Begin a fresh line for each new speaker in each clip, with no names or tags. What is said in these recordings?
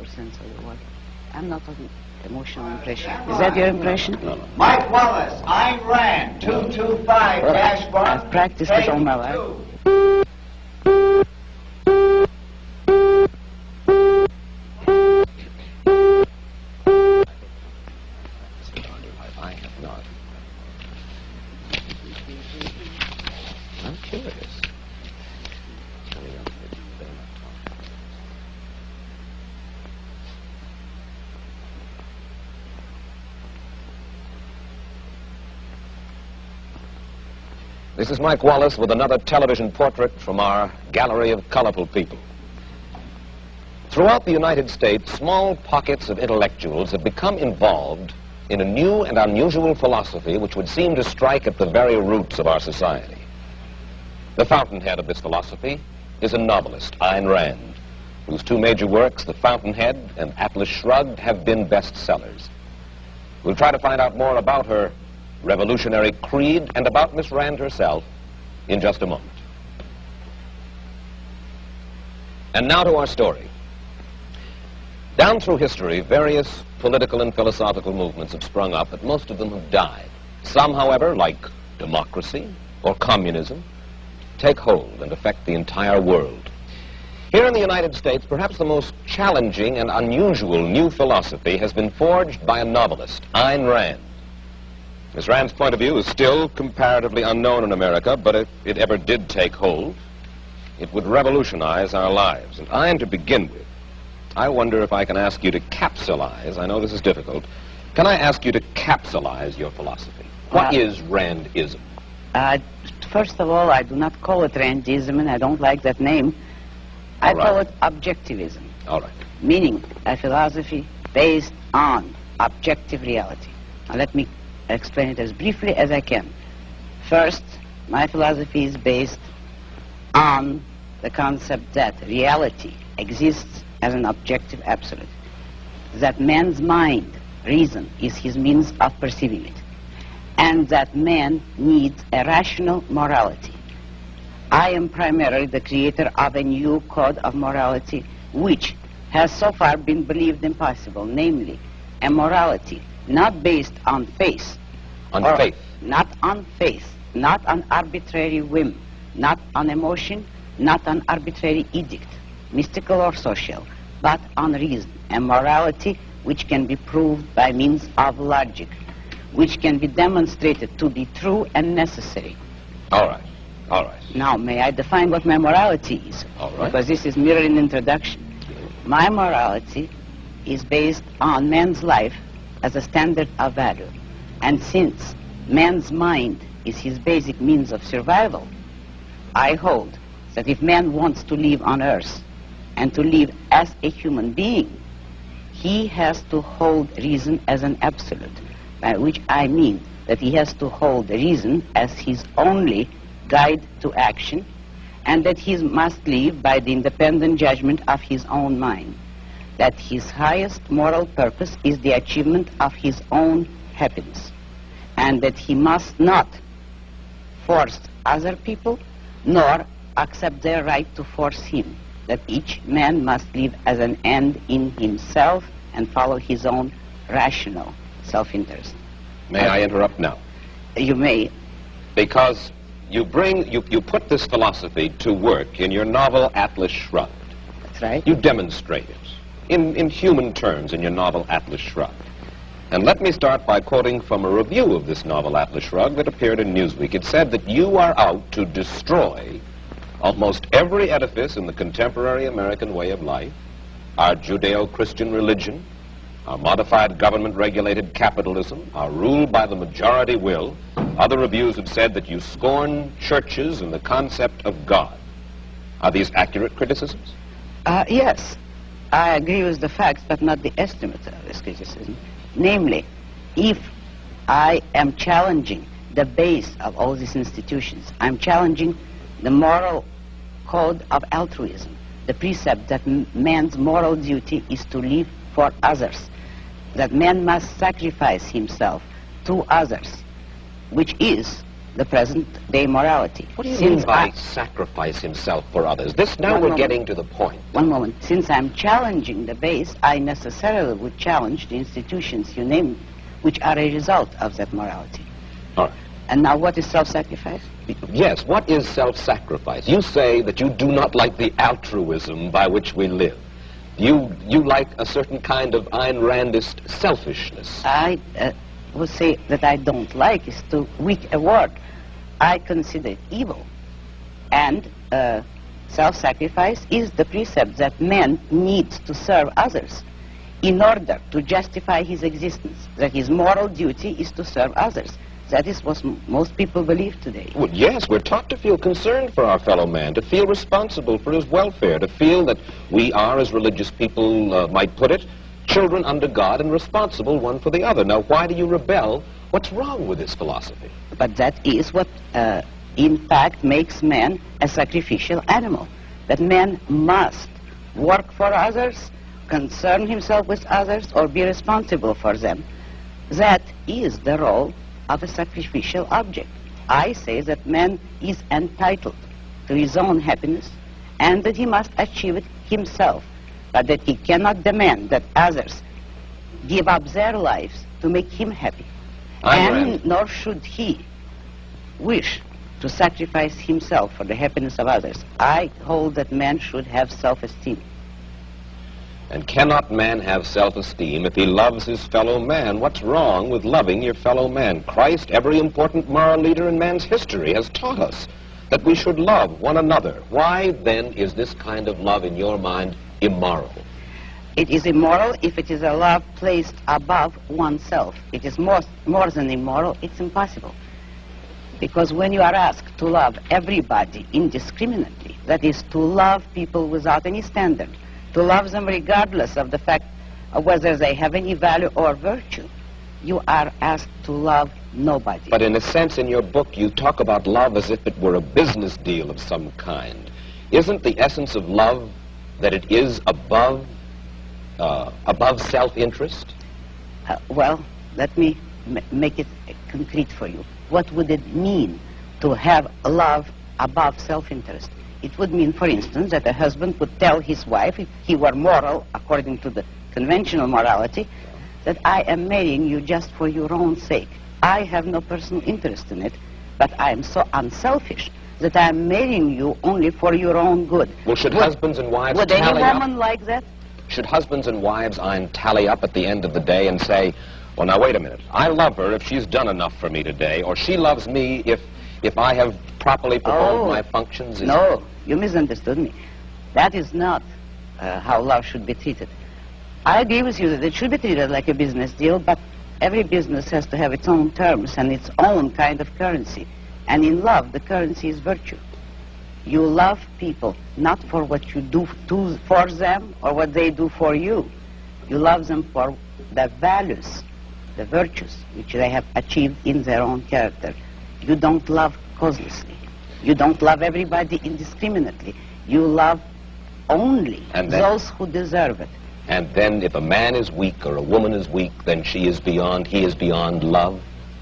sense of the word. I'm not an emotional impression. Is that your impression?
No.
Mike Wallace, Айн Рэнд, 225 dash bar.
I've practiced this all my life.
I have not. I'm curious. This is Mike Wallace with another television portrait from our gallery of colorful people. Throughout the United States, small pockets of intellectuals have become involved in a new and unusual philosophy which would seem to strike at the very roots of our society. The fountainhead of this philosophy is a novelist, Ayn Rand, whose two major works, The Fountainhead and Atlas Shrugged, have been bestsellers. We'll try to find out more about her revolutionary creed and about Miss Rand herself in just a moment. And now to our story. Down through history, various political and philosophical movements have sprung up, but most of them have died. Some, however, like democracy or communism, take hold and affect the entire world. Here in the United States, perhaps the most challenging and unusual new philosophy has been forged by a novelist, Ayn Rand. Miss Rand's point of view is still comparatively unknown in America, but if it ever did take hold, it would revolutionize our lives. And Ayn, to begin with, I wonder if I can ask you to capsulize, I know this is difficult, can I ask you to capsulize your philosophy? What is Randism?
First of all, I do not call it Randism, and I don't like that name. I call it objectivism.
All right.
Meaning a philosophy based on objective reality. Now let me explain it as briefly as I can. First, my philosophy is based on the concept that reality exists as an objective absolute, that man's mind, reason, is his means of perceiving it, and that man needs a rational morality. I am primarily the creator of a new code of morality which has so far been believed impossible, namely a morality not based on faith. Not on faith, not on arbitrary whim, not on emotion, not on arbitrary edict, mystical or social, but on reason, a morality which can be proved by means of logic, which can be demonstrated to be true and necessary.
All right, all right.
Now, may I define what my morality is?
All right.
Because this is merely an introduction. My morality is based on man's life as a standard of value. And since man's mind is his basic means of survival, I hold that if man wants to live on earth and to live as a human being, he has to hold reason as an absolute, by which I mean that he has to hold reason as his only guide to action, and that he must live by the independent judgment of his own mind, that his highest moral purpose is the achievement of his own happiness, and that he must not force other people nor accept their right to force him, that each man must live as an end in himself and follow his own rational self-interest.
May I interrupt now?
You may.
Because you put this philosophy to work in your novel Atlas Shrugged.
That's right.
You demonstrate it in human terms in your novel Atlas Shrugged. And let me start by quoting from a review of this novel Atlas Shrugged that appeared in Newsweek. It said that you are out to destroy almost every edifice in the contemporary American way of life, our Judeo-Christian religion, our modified government-regulated capitalism, our rule by the majority will. Other reviews have said that you scorn churches and the concept of God. Are these accurate criticisms?
Yes. I agree with the facts, but not the estimate of this criticism. Namely, if I am challenging the base of all these institutions, I'm challenging the moral code of altruism, the precept that man's moral duty is to live for others, that man must sacrifice himself to others, which is the present-day morality.
What do you mean by sacrifice himself for others? This now we're getting to the point.
One moment. Since I'm challenging the base, I necessarily would challenge the institutions you named, which are a result of that morality.
All right.
And now what is self-sacrifice?
Yes, what is self-sacrifice? You say that you do not like the altruism by which we live. You like a certain kind of Ayn Randist selfishness.
I would say that I don't like is too weak a word. I consider it evil. And self-sacrifice is the precept that man needs to serve others in order to justify his existence, that his moral duty is to serve others. That is what most people believe today.
Well, yes, we're taught to feel concerned for our fellow man, to feel responsible for his welfare, to feel that we are, as religious people might put it, children under God and responsible one for the other. Now, why do you rebel? What's wrong with this philosophy?
But that is what, in fact, makes man a sacrificial animal. That man must work for others, concern himself with others, or be responsible for them. That is the role of a sacrificial object. I say that man is entitled to his own happiness and that he must achieve it himself, but that he cannot demand that others give up their lives to make him happy. And nor should he wish to sacrifice himself for the happiness of others. I hold that man should have self-esteem.
And cannot man have self-esteem if he loves his fellow man? What's wrong with loving your fellow man? Christ, every important moral leader in man's history, has taught us that we should love one another. Why, then, is this kind of love, in your mind, immoral?
It is immoral if it is a love placed above oneself. It is more than immoral, it's impossible. Because when you are asked to love everybody indiscriminately, that is, to love people without any standard, to love them regardless of the fact of whether they have any value or virtue, you are asked to love nobody.
But in a sense, in your book, you talk about love as if it were a business deal of some kind. Isn't the essence of love that it is above self-interest?
Well, let me make it concrete for you. What would it mean to have love above self-interest? It would mean, for instance, that a husband would tell his wife, if he were moral, according to the conventional morality, that I am marrying you just for your own sake. I have no personal interest in it, but I am so unselfish that I am marrying you only for your own good.
Well, should husbands and wives
would
tally
any woman
up?
like that?
Should husbands and wives, Ayn, tally up at the end of the day and say, well, now, wait a minute. I love her if she's done enough for me today, or she loves me if I have properly performed my functions?
No, you misunderstood me. That is not how love should be treated. I agree with you that it should be treated like a business deal, but every business has to have its own terms and its own kind of currency. And in love, the currency is virtue. You love people not for what you do for them or what they do for you. You love them for the values, the virtues which they have achieved in their own character. You don't love causelessly. You don't love everybody indiscriminately. You love only those who deserve it.
And then if a man is weak or a woman is weak, then he is beyond love?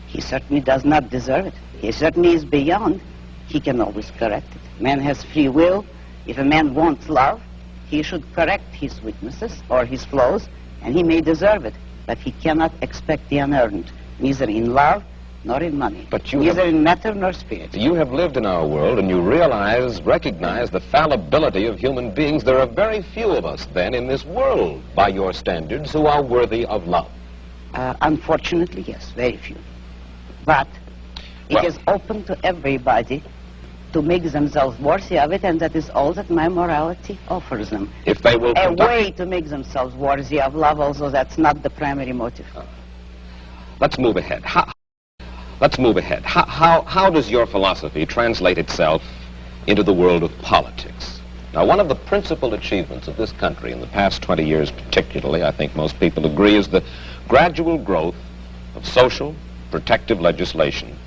He certainly does not deserve it. He certainly is beyond. He can always correct it. Man has free will. If a man wants love, he should correct his weaknesses or his flaws, and he may deserve it. But he cannot expect the unearned, neither in love nor in money,
but
neither in matter nor spirit.
You have lived in our world, and you recognize the fallibility of human beings. There are very few of us, then, in this world, by your standards, who are worthy of love.
Unfortunately, yes, very few. But it is open to everybody to make themselves worthy of it, and that is all that my morality offers them.
If they will
a way to make themselves worthy of love, although that's not the primary motive.
Let's move ahead. How does your philosophy translate itself into the world of politics? Now, one of the principal achievements of this country in the past 20 years particularly, I think most people agree, is the gradual growth of social protective legislation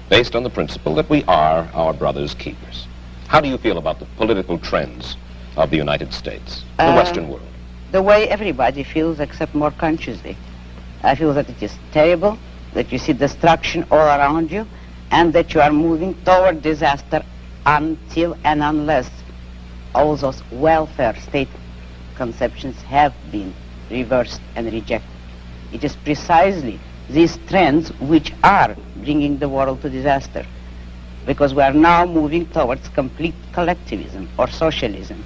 based on the principle that we are our brother's keepers. How do you feel about the political trends of the United States, the Western world?
The way everybody feels, except more consciously. I feel that it is terrible, that you see destruction all around you, and that you are moving toward disaster until and unless all those welfare state conceptions have been reversed and rejected. It is precisely these trends which are bringing the world to disaster, because we are now moving towards complete collectivism or socialism,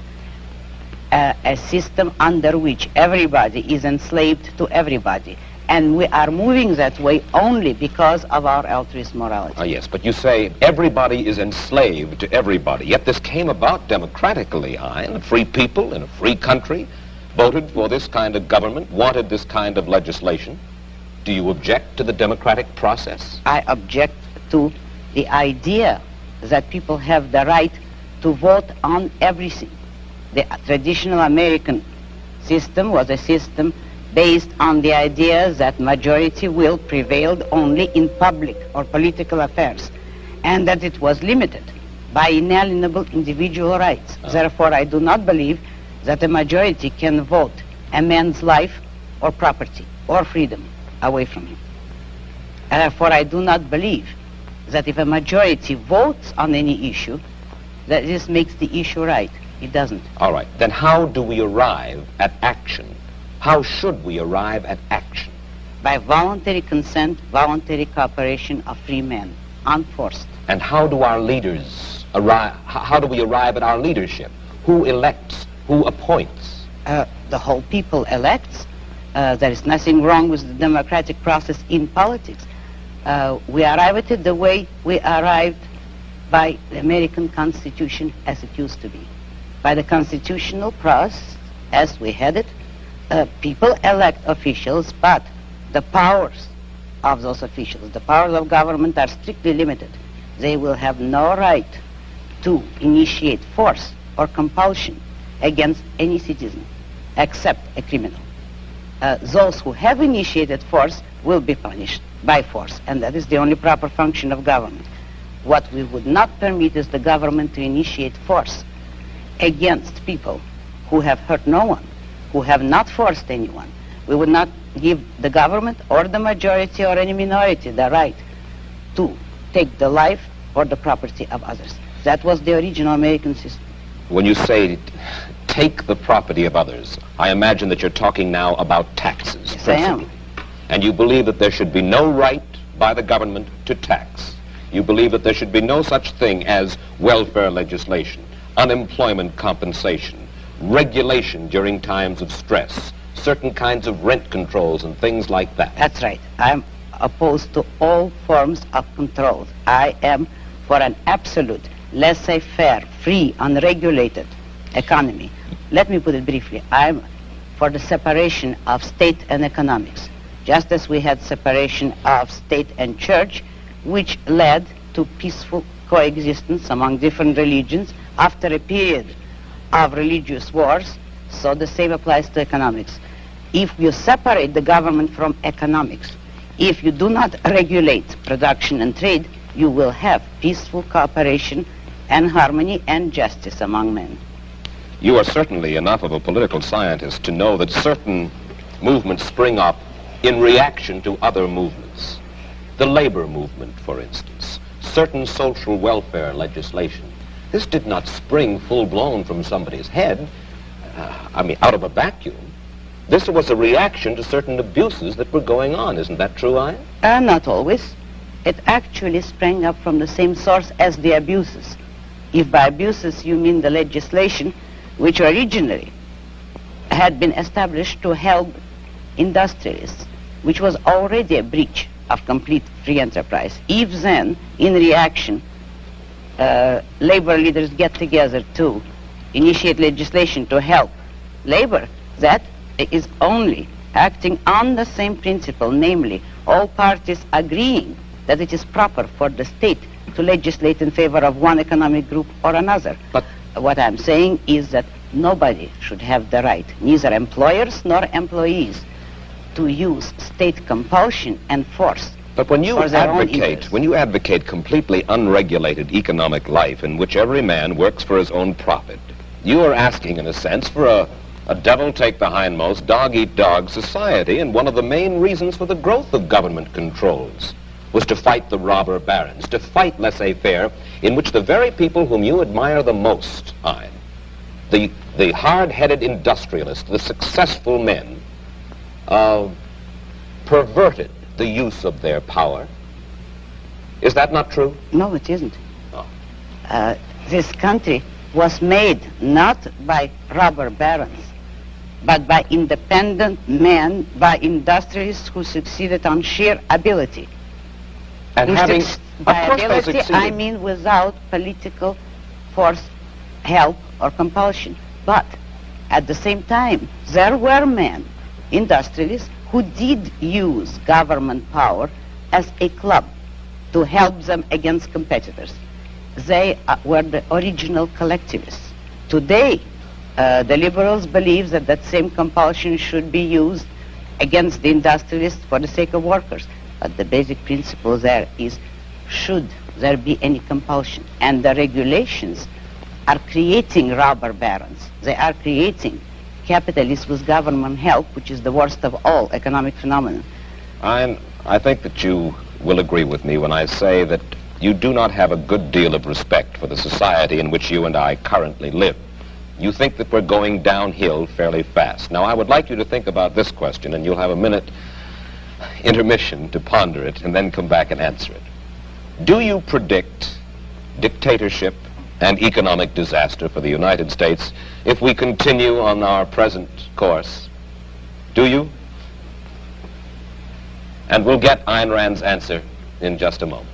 a system under which everybody is enslaved to everybody. And we are moving that way only because of our altruist morality.
Yes, but you say everybody is enslaved to everybody, yet this came about democratically, Ayn. Free people in a free country voted for this kind of government, wanted this kind of legislation. Do you object to the democratic process?
I object to the idea that people have the right to vote on everything. The traditional American system was a system based on the idea that majority will prevailed only in public or political affairs, and that it was limited by inalienable individual rights. Therefore, I do not believe that a majority can vote a man's life or property or freedom away from him. Therefore, I do not believe that if a majority votes on any issue, that this makes the issue right. It doesn't.
All right. Then how do we arrive at action? How should we arrive at action?
By voluntary consent, voluntary cooperation of free men, unforced.
And how do our leaders arrive? How do we arrive at our leadership? Who elects? Who appoints?
The whole people elects. There is nothing wrong with the democratic process in politics. We arrive at it the way we arrived by the American Constitution as it used to be. By the constitutional process as we had it, people elect officials, but the powers of those officials, the powers of government are strictly limited. They will have no right to initiate force or compulsion against any citizen except a criminal. Those who have initiated force will be punished by force, and that is the only proper function of government. What we would not permit is the government to initiate force against people who have hurt no one, who have not forced anyone. We would not give the government or the majority or any minority the right to take the life or the property of others. That was the original American system.
When you say take the property of others, I imagine that you're talking now about taxes.
Yes, I am.
And you believe that there should be no right by the government to tax. You believe that there should be no such thing as welfare legislation, unemployment compensation, regulation during times of stress, certain kinds of rent controls and things like that.
That's right. I'm opposed to all forms of control. I am for an absolute, laissez-faire, free, unregulated economy. Let me put it briefly. I'm for the separation of state and economics, just as we had separation of state and church, which led to peaceful coexistence among different religions after a period of religious wars. So the same applies to economics. If you separate the government from economics, if you do not regulate production and trade, you will have peaceful cooperation and harmony and justice among men.
You are certainly enough of a political scientist to know that certain movements spring up in reaction to other movements. The labor movement, for instance, certain social welfare legislation. This did not spring full-blown from somebody's head, out of a vacuum. This was a reaction to certain abuses that were going on. Isn't that true, Ayn?
Not always. It actually sprang up from the same source as the abuses. If by abuses you mean the legislation which originally had been established to help industrialists, which was already a breach of complete free enterprise. If then, in reaction, labor leaders get together to initiate legislation to help labor, that is only acting on the same principle, namely all parties agreeing that it is proper for the state to legislate in favor of one economic group or another.
But
what I'm saying is that nobody should have the right, neither employers nor employees, to use state compulsion and force.
But when you advocate completely unregulated economic life in which every man works for his own profit, you are asking, in a sense, for a devil-take-the-hindmost, dog-eat-dog society, and one of the main reasons for the growth of government controls. was to fight the robber barons, to fight laissez-faire, in which the very people whom you admire the most, Ayn, the hard-headed industrialists, the successful men, perverted the use of their power. Is that not true?
No, it isn't.
Oh.
This country was made not by robber barons, but by independent men, by industrialists who succeeded on sheer ability.
And having,
by
of course they
ability,
succeeded.
I mean without political force, help, or compulsion. But at the same time, there were men, industrialists, who did use government power as a club to help them against competitors. They were the original collectivists. Today, the liberals believe that that same compulsion should be used against the industrialists for the sake of workers. But the basic principle there is, should there be any compulsion? And the regulations are creating robber barons. They are creating capitalists with government help, which is the worst of all economic phenomena.
I think that you will agree with me when I say that you do not have a good deal of respect for the society in which you and I currently live. You think that we're going downhill fairly fast. Now, I would like you to think about this question, and you'll have a minute intermission to ponder it, and then come back and answer it. Do you predict dictatorship and economic disaster for the United States if we continue on our present course? Do you? And we'll get Ayn Rand's answer in just a moment.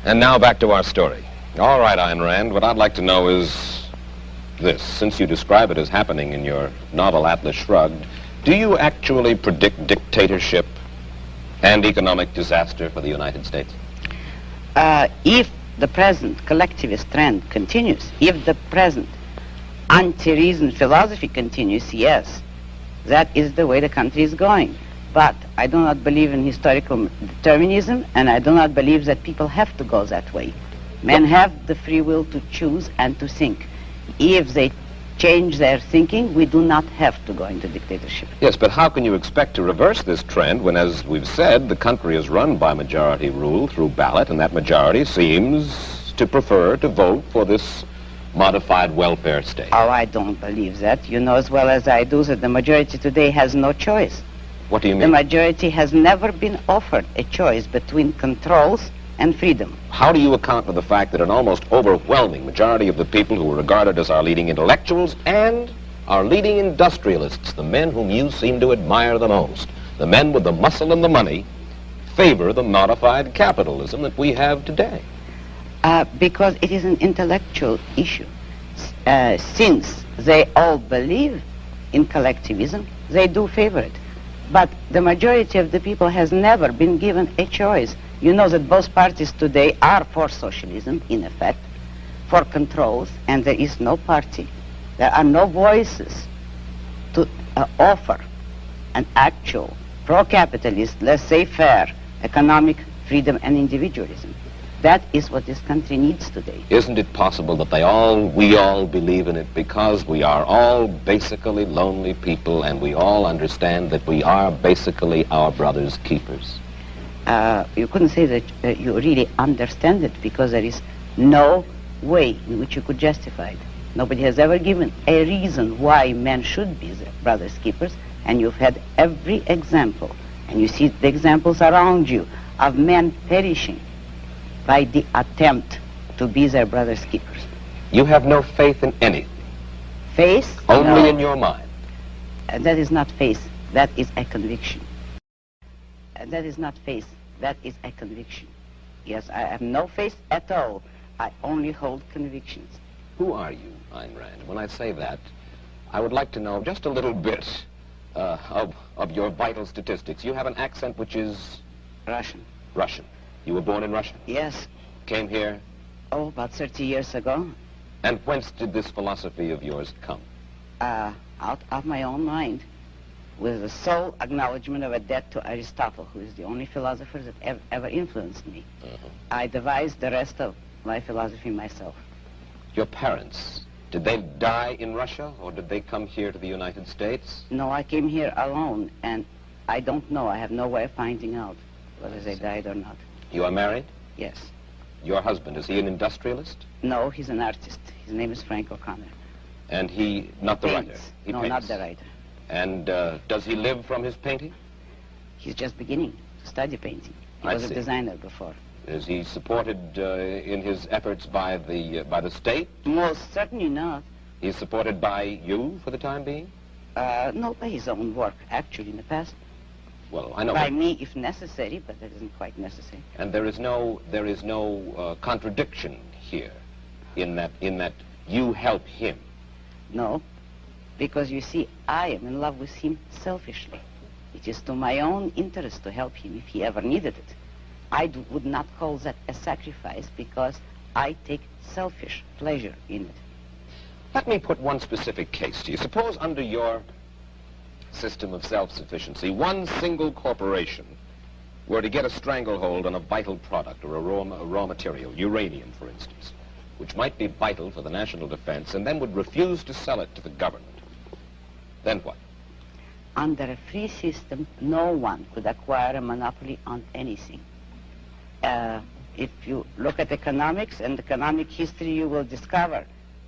And now back to our story. All right, Ayn Rand, what I'd like to know is this. Since you describe it as happening in your novel Atlas Shrugged, do you actually predict dictatorship and economic disaster for the United States?
If the present collectivist trend continues, if the present anti-reason philosophy continues, yes, that is the way the country is going. But I do not believe in historical determinism, and I do not believe that people have to go that way. Men have the free will to choose and to think. If they change their thinking, we do not have to go into dictatorship.
Yes, but how can you expect to reverse this trend when, as we've said, the country is run by majority rule through ballot, and that majority seems to prefer to vote for this modified welfare state?
Oh, I don't believe that. You know as well as I do that the majority today has no choice.
What do you mean?
The majority has never been offered a choice between controls and freedom.
How do you account for the fact that an almost overwhelming majority of the people who are regarded as our leading intellectuals and our leading industrialists, the men whom you seem to admire the most, the men with the muscle and the money, favor the modified capitalism that we have today?
Because it is an intellectual issue. Since they all believe in collectivism, they do favor it. But the majority of the people has never been given a choice. You know that both parties today are for socialism, in effect, for controls, and there is no party. There are no voices to offer an actual pro-capitalist, laissez-faire economic freedom and individualism. That is what this country needs today.
Isn't it possible that we all believe in it because we are all basically lonely people and we all understand that we are basically our brother's keepers?
You couldn't say that you really understand it because there is no way in which you could justify it. Nobody has ever given a reason why men should be their brother's keepers, and you've had every example, and you see the examples around you of men perishing by the attempt to be their brother's keepers.
You have no faith in anything?
Faith?
Only
no.
in your mind?
That is not faith. That is a conviction. That is not faith. That is a conviction. Yes, I have no faith at all. I only hold convictions.
Who are you, Ayn Rand? When I say that, I would like to know just a little bit of your vital statistics. You have an accent which is...
Russian.
Russian. You were born in Russia?
Yes.
Came here?
Oh, about 30 years ago.
And whence did this philosophy of yours come?
Out of my own mind, with the sole acknowledgement of a debt to Aristotle, who is the only philosopher that ever influenced me. I devised the rest of my philosophy myself.
Your parents, did they die in Russia, or did they come here to the United States?
No, I came here alone, and I don't know. I have no way of finding out whether they died or not.
You are married?
Yes.
Your husband, is he an industrialist?
No, he's an artist. His name is Frank O'Connor.
And he, not the writer? He
no,
paints.
not the writer.
And does he live from his painting?
He's just beginning to study painting. He was a designer before.
Is he supported in his efforts by the state?
Most certainly not.
He's supported by you for the time being?
No, by his own work, actually, in the past.
Well, I know.
By me, if necessary, but that isn't quite necessary.
And there is no contradiction here, in that you help him.
No, because you see, I am in love with him selfishly. It is to my own interest to help him if he ever needed it. I would not call that a sacrifice because I take selfish pleasure in it.
Let me put one specific case to you. Suppose under your system of self-sufficiency, one single corporation were to get a stranglehold on a vital product or a raw material, uranium, for instance, which might be vital for the national defense, and then would refuse to sell it to the government. Then what?
Under a free system, no one could acquire a monopoly on anything. If you look at economics and economic history, you will discover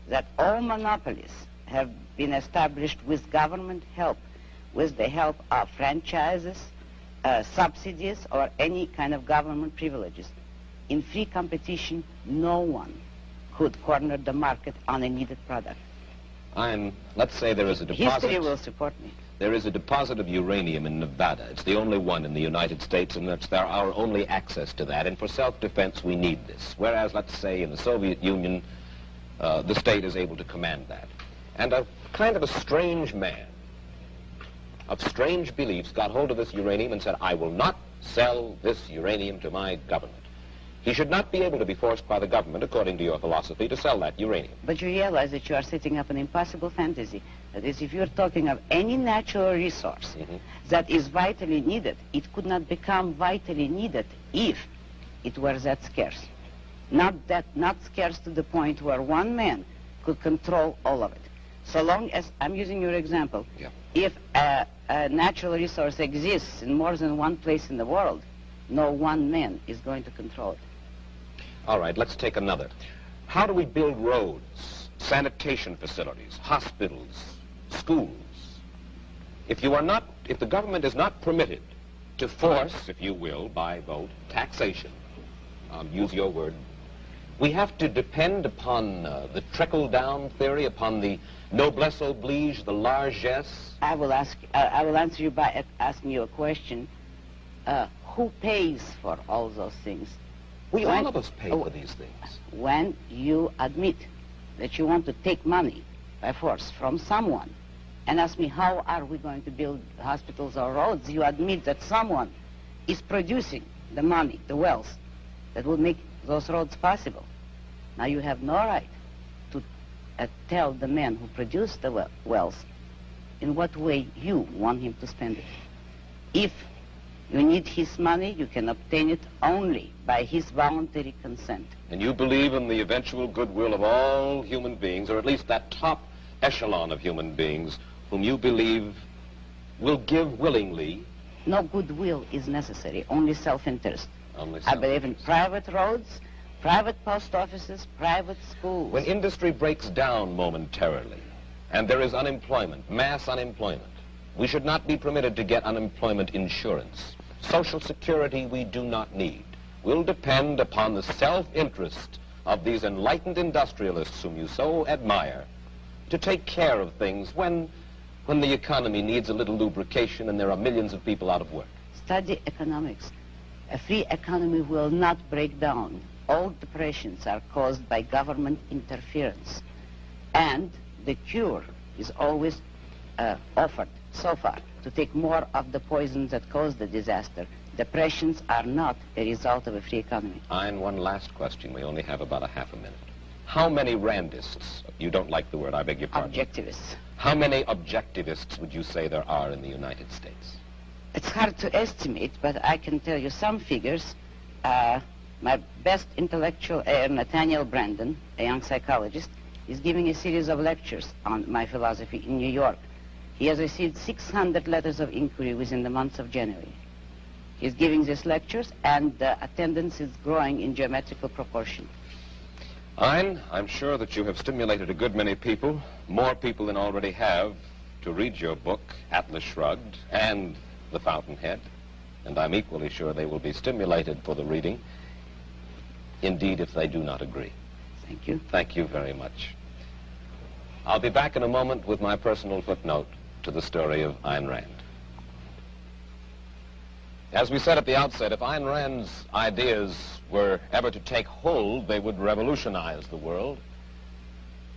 that all monopolies have been established with government help, with the help of franchises, subsidies, or any kind of government privileges. In free competition, no one could corner the market on a needed product.
Let's say there is a deposit.
History will support me.
There is a deposit of uranium in Nevada. It's the only one in the United States, and that's our only access to that. And for self-defense, we need this. Whereas, let's say, in the Soviet Union, the state is able to command that. And a kind of a strange man of strange beliefs got hold of this uranium and said, I will not sell this uranium to my government. He should not be able to be forced by the government, according to your philosophy, to sell that uranium.
But you realize that you are setting up an impossible fantasy. That is, if you're talking of any natural resource that is vitally needed, it could not become vitally needed if it were that scarce. Not scarce to the point where one man could control all of it. So long as, I'm using your example, if a natural resource exists in more than one place in the world, no one man is going to control it.
All right, let's take another. How do we build roads, sanitation facilities, hospitals, schools? If the government is not permitted to force, if you will, by vote, taxation, use your word, we have to depend upon the trickle-down theory, upon the noblesse oblige, the largesse.
I will answer you by asking you a question. Who pays for all those things?
All of us pay for these things.
When you admit that you want to take money by force from someone and ask me how are we going to build hospitals or roads, you admit that someone is producing the money, the wealth, that will make those roads possible. Now you have no right to tell the man who produced the wealth in what way you want him to spend it. If you need his money, you can obtain it only by his voluntary consent.
And you believe in the eventual goodwill of all human beings, or at least that top echelon of human beings, whom you believe will give willingly.
No goodwill is necessary, only self-interest. I believe in private roads, private post offices, private schools.
When industry breaks down momentarily, and there is unemployment, mass unemployment, we should not be permitted to get unemployment insurance. Social security we do not need. Will depend upon the self-interest of these enlightened industrialists whom you so admire to take care of things when the economy needs a little lubrication and there are millions of people out of work.
Study economics. A free economy will not break down. All depressions are caused by government interference. And the cure is always offered so far to take more of the poison that caused the disaster. Depressions are not a result of a free economy.
Ayn, one last question. We only have about a half a minute. How many Randists, you don't like the word, I beg your pardon.
Objectivists.
How many objectivists would you say there are in the United States?
It's hard to estimate, but I can tell you some figures. My best intellectual, Nathaniel Brandon, a young psychologist, is giving a series of lectures on my philosophy in New York. He has received 600 letters of inquiry within the month of January. He's giving these lectures, and the attendance is growing in geometrical proportion.
Ayn, I'm sure that you have stimulated a good many people, more people than already have, to read your book, Atlas Shrugged, and The Fountainhead. And I'm equally sure they will be stimulated for the reading, indeed, if they do not agree.
Thank you.
Thank you very much. I'll be back in a moment with my personal footnote to the story of Ayn Rand. As we said at the outset, if Ayn Rand's ideas were ever to take hold, they would revolutionize the world.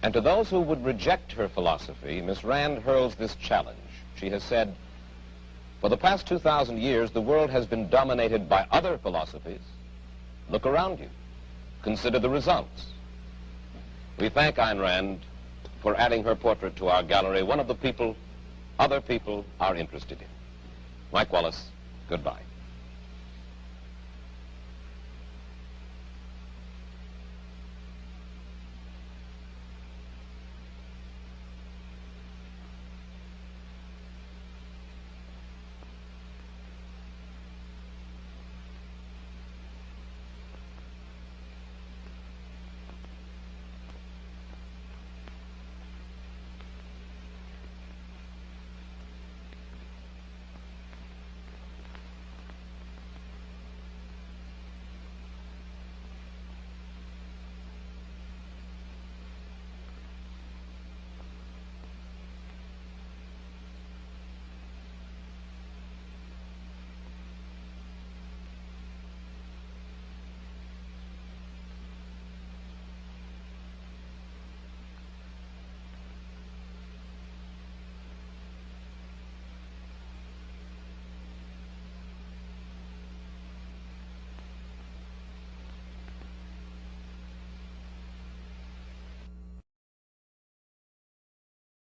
And to those who would reject her philosophy, Miss Rand hurls this challenge. She has said, for the past 2,000 years, the world has been dominated by other philosophies. Look around you. Consider the results. We thank Ayn Rand for adding her portrait to our gallery, one of the people other people are interested in. Mike Wallace, goodbye.